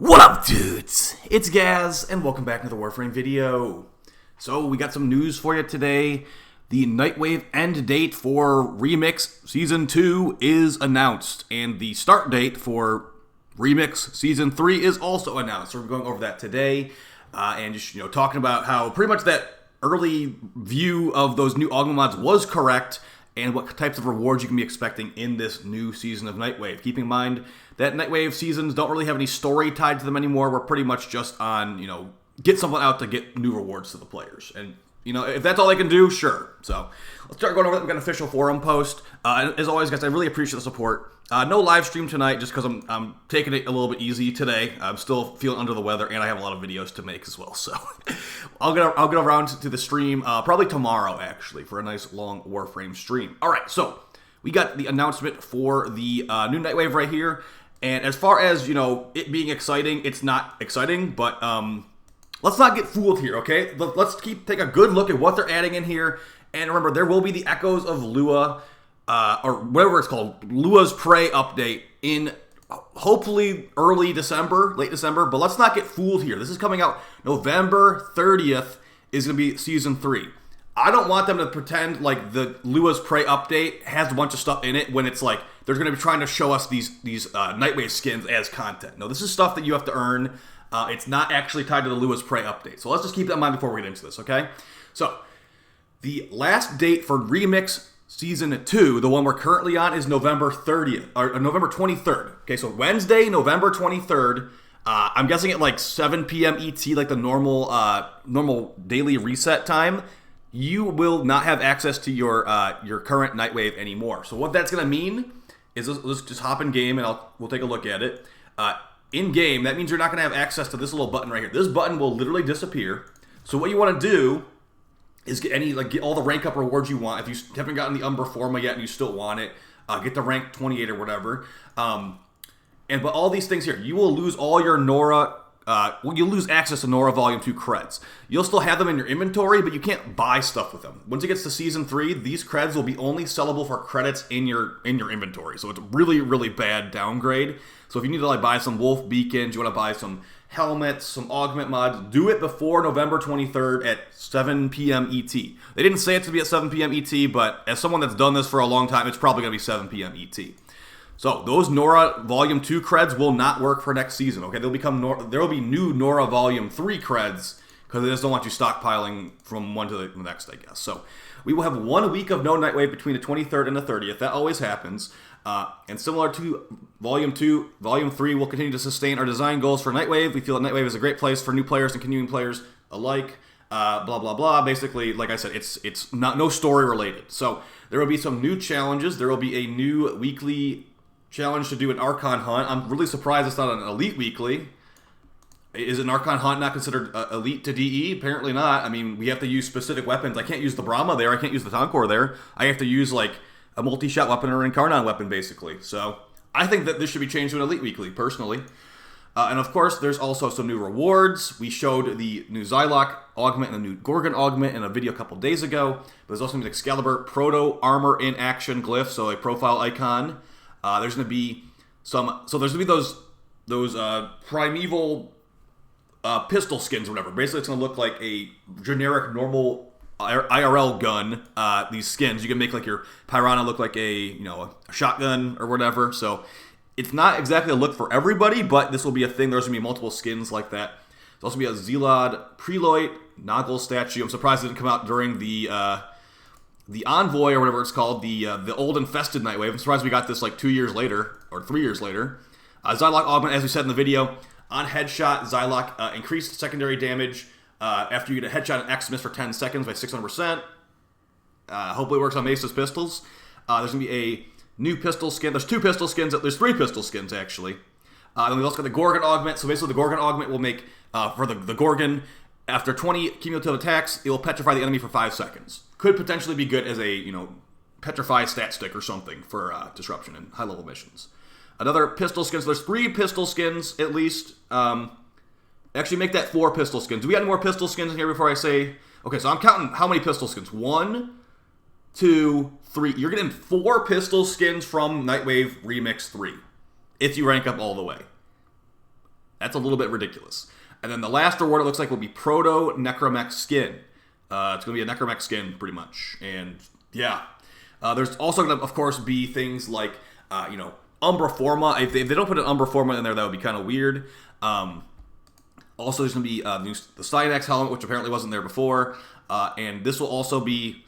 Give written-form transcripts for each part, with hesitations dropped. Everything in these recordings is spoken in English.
What up, dudes? It's Gaz, and welcome back to the Warframe video. So, we got some news for you today. The Nightwave end date for Remix Season 2 is announced, and the start date for Remix Season 3 is also announced. So, we're going over that today, and just, talking about how pretty much that early view of those new augment mods was correct, and what types of rewards you can be expecting in this new season of Nightwave. Keep in mind that Nightwave seasons don't really have any story tied to them anymore. We're pretty much just on, get someone out to get new rewards to the players. And, if that's all they can do, sure. So, let's start going over that. We've got an official forum post. As always, guys, I really appreciate the support. No live stream tonight just because I'm taking it a little bit easy today. I'm still feeling under the weather, and I have a lot of videos to make as well. So, I'll get around to the stream probably tomorrow, actually, for a nice long Warframe stream. All right, so we got the announcement for the new Nightwave right here. And as far as, it being exciting, it's not exciting, but let's not get fooled here, okay? Let's take a good look at what they're adding in here. And remember, there will be the Echoes of Lua, or whatever it's called, Lua's Prey update in hopefully early December, late December. But let's not get fooled here. This is coming out November 30th is going to be Season 3. I don't want them to pretend like the Lua's Prey update has a bunch of stuff in it when it's like they're going to be trying to show us these Nightwave skins as content. No, this is stuff that you have to earn. It's not actually tied to the Lua's Prey update. So let's just keep that in mind before we get into this, okay? So, the last date for Remix Season 2, the one we're currently on, is November 30th, or November 23rd. Okay, so Wednesday, November 23rd. I'm guessing at like 7 p.m. ET, like the normal daily reset time. You will not have access to your current Nightwave anymore. So what that's going to mean is let's just hop in game and we'll take a look at it. In game, that means you're not going to have access to this little button right here. This button will literally disappear. So what you want to do is get all the rank up rewards you want. If you haven't gotten the Umber Forma yet and you still want it, get the rank 28 or whatever. But all these things here, you will lose all your Nora. You'll lose access to Nora Volume 2 creds. You'll still have them in your inventory, but you can't buy stuff with them. Once it gets to Season 3, these creds will be only sellable for credits in your inventory. So it's a really, really bad downgrade. So if you need to buy some wolf beacons, you want to buy some helmets, some augment mods, do it before November 23rd at 7 p.m. ET. They didn't say it to be at 7 p.m. ET, but as someone that's done this for a long time, it's probably going to be 7 p.m. ET. So those Nora Volume 2 creds will not work for next season, okay? There will be new Nora Volume 3 creds because they just don't want you stockpiling from one to the next, I guess. So we will have 1 week of no Nightwave between the 23rd and the 30th. That always happens. And similar to Volume 2, Volume 3 will continue to sustain our design goals for Nightwave. We feel that Nightwave is a great place for new players and continuing players alike. Blah, blah, blah. Basically, like I said, it's no story related. So there will be some new challenges. There will be a new weekly challenge to do an Archon hunt. I'm really surprised it's not an Elite Weekly. Is an Archon hunt not considered Elite to DE? Apparently not. I mean, we have to use specific weapons. I can't use the Brahma there. I can't use the Tonkor there. I have to use, a multi-shot weapon or an Incarnon weapon, basically. So, I think that this should be changed to an Elite Weekly, personally. And of course, there's also some new rewards. We showed the new Xylock augment and the new Gorgon augment in a video a couple days ago. But there's also an Excalibur Proto Armor in Action glyph, so a profile icon. There's going to be those primeval pistol skins or whatever. Basically, it's going to look like a generic normal IRL gun. These skins, you can make your Piranha look like a shotgun or whatever. So it's not exactly a look for everybody, but this will be a thing. There's going to be multiple skins like that. There's also going to be a Zelod Preloit Noggle statue. I'm surprised it didn't come out during the Envoy or whatever it's called, the old infested Nightwave. I'm surprised we got this 2 years later, or 3 years later. Xylock augment, as we said in the video, on headshot, Xylock increased secondary damage after you get a headshot and X miss for 10 seconds by 600%. Hopefully it works on Mesa's pistols. There's going to be a new pistol skin. There's 2 pistol skins. There's 3 pistol skins, actually. Then we've also got the Gorgon augment. So basically the Gorgon augment will make, for the Gorgon, after 20 cumulative attacks, it will petrify the enemy for 5 seconds. Could potentially be good as a, petrify stat stick or something for disruption and high-level missions. Another pistol skin. So there's 3 pistol skins, at least. Actually, make that 4 pistol skins. Do we got any more pistol skins in here before I say... Okay, so I'm counting how many pistol skins. 1, 2, 3. You're getting 4 pistol skins from Nightwave Remix 3. If you rank up all the way. That's a little bit ridiculous. And then the last reward, it looks like, will be Proto Necromech skin. It's going to be a Necromech skin, pretty much. And yeah. There's also going to, of course, be things like, Umbra Forma. If they don't put an Umbra Forma in there, that would be kind of weird. Also, there's going to be the Cynex helmet, which apparently wasn't there before. And this will also be,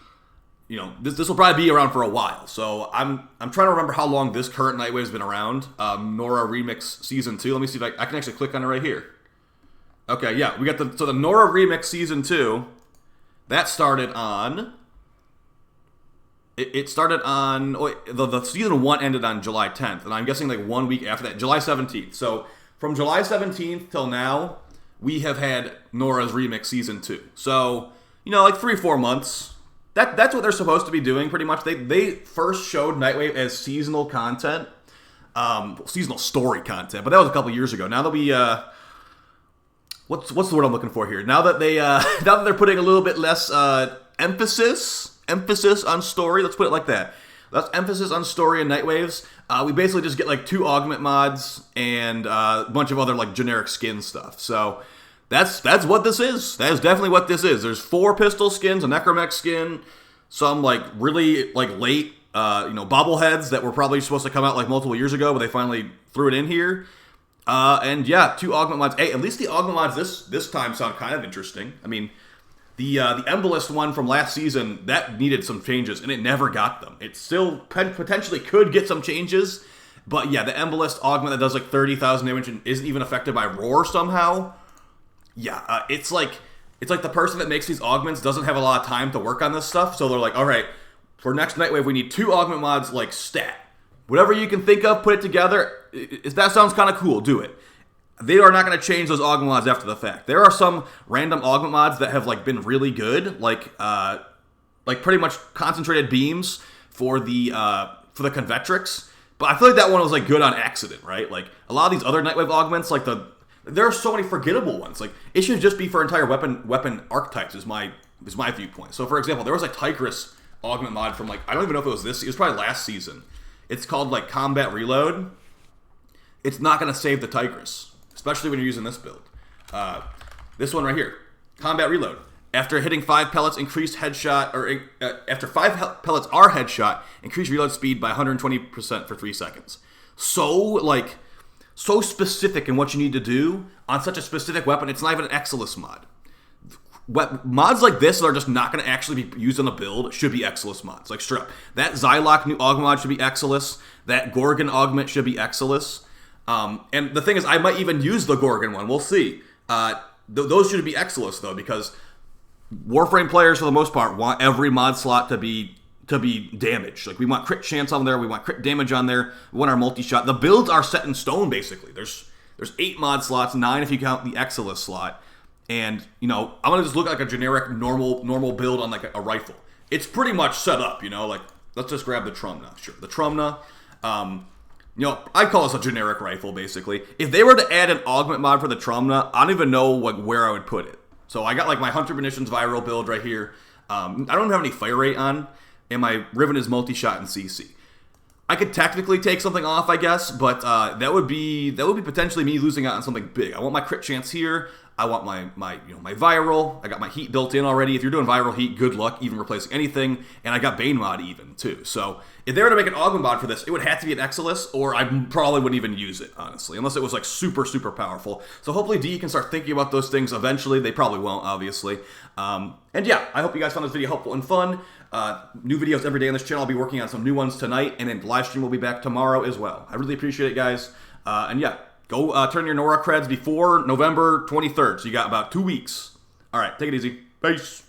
this will probably be around for a while. So I'm trying to remember how long this current Nightwave has been around. Nora Remix Season 2. Let me see if I can actually click on it right here. Okay, yeah, we got the Nora Remix Season 2. That started on... It started on... the Season 1 ended on July 10th, and I'm guessing like 1 week after that, July 17th. So from July 17th till now, we have had Nora's Remix Season 2. So, like 3-4 months. That's what they're supposed to be doing, pretty much. They first showed Nightwave as seasonal content. Seasonal story content, but that was a couple years ago. Now they'll be... What's the word I'm looking for here? Now that they're putting a little bit less emphasis on story, let's put it like that. Less emphasis on story in Nightwaves. We basically just get like 2 augment mods and a bunch of other like generic skin stuff. So that's what this is. That is definitely what this is. There's 4 pistol skins, a Necromech skin, some like really like late bobbleheads that were probably supposed to come out like multiple years ago, but they finally threw it in here. And yeah, 2 augment mods. Hey, at least the augment mods this time sound kind of interesting. I mean, the Embolist one from last season, that needed some changes, and it never got them. It still potentially could get some changes, but yeah, the Embolist augment that does like 30,000 damage and isn't even affected by Roar somehow. Yeah, it's like the person that makes these augments doesn't have a lot of time to work on this stuff, so they're like, all right, for next Nightwave, we need 2 augment mods like stat. Whatever you can think of, put it together. If that sounds kind of cool, do it. They are not going to change those augment mods after the fact. There are some random augment mods that have like been really good, like pretty much concentrated beams for the Convectrix. But I feel like that one was like good on accident, right? Like a lot of these other Nightwave augments, like there are so many forgettable ones. Like it should just be for entire weapon archetypes. Is my viewpoint. So for example, there was a Tigris augment mod from like I don't even know if it was this. It was probably last season. It's called like Combat Reload. It's not going to save the Tigris, especially when you're using this build. This one right here, Combat Reload. After hitting 5 pellets, increased headshot, or after 5 pellets are headshot, increase reload speed by 120% for 3 seconds. So specific in what you need to do on such a specific weapon. It's not even an Exilus mod. Mods like this that are just not going to actually be used on a build should be Exilus mods. Like straight up. That Xylock new augment mod should be Exilus. That Gorgon augment should be Exilus. And the thing is, I might even use the Gorgon one. We'll see. Those should be Exilus though, because Warframe players for the most part want every mod slot to be damaged. Like we want crit chance on there, we want crit damage on there, we want our multi-shot. The builds are set in stone basically. There's 8 mod slots, 9 if you count the Exilus slot. And, I'm going to just look like a generic normal build on like a rifle. It's pretty much set up, like, let's just grab the Trumna. Sure, the Trumna. I'd call this a generic rifle, basically. If they were to add an augment mod for the Trumna, I don't even know where I would put it. So I got like my Hunter Munitions viral build right here. I don't have any fire rate on, and my Riven is multi-shot and CC. I could technically take something off, I guess, but that would be potentially me losing out on something big. I want my crit chance here. I want my viral. I got my heat built in already. If you're doing viral heat, good luck even replacing anything. And I got Bane mod even too. So if they were to make an augment mod for this, it would have to be an Exilus, or I probably wouldn't even use it, honestly, unless it was like super, super powerful. So hopefully D can start thinking about those things eventually. They probably won't, obviously. And yeah, I hope you guys found this video helpful and fun. New videos every day on this channel. I'll be working on some new ones tonight, and then live stream will be back tomorrow as well. I really appreciate it, guys. And yeah. Go turn your Nora creds before November 23rd. So you got about 2 weeks. All right, take it easy. Peace.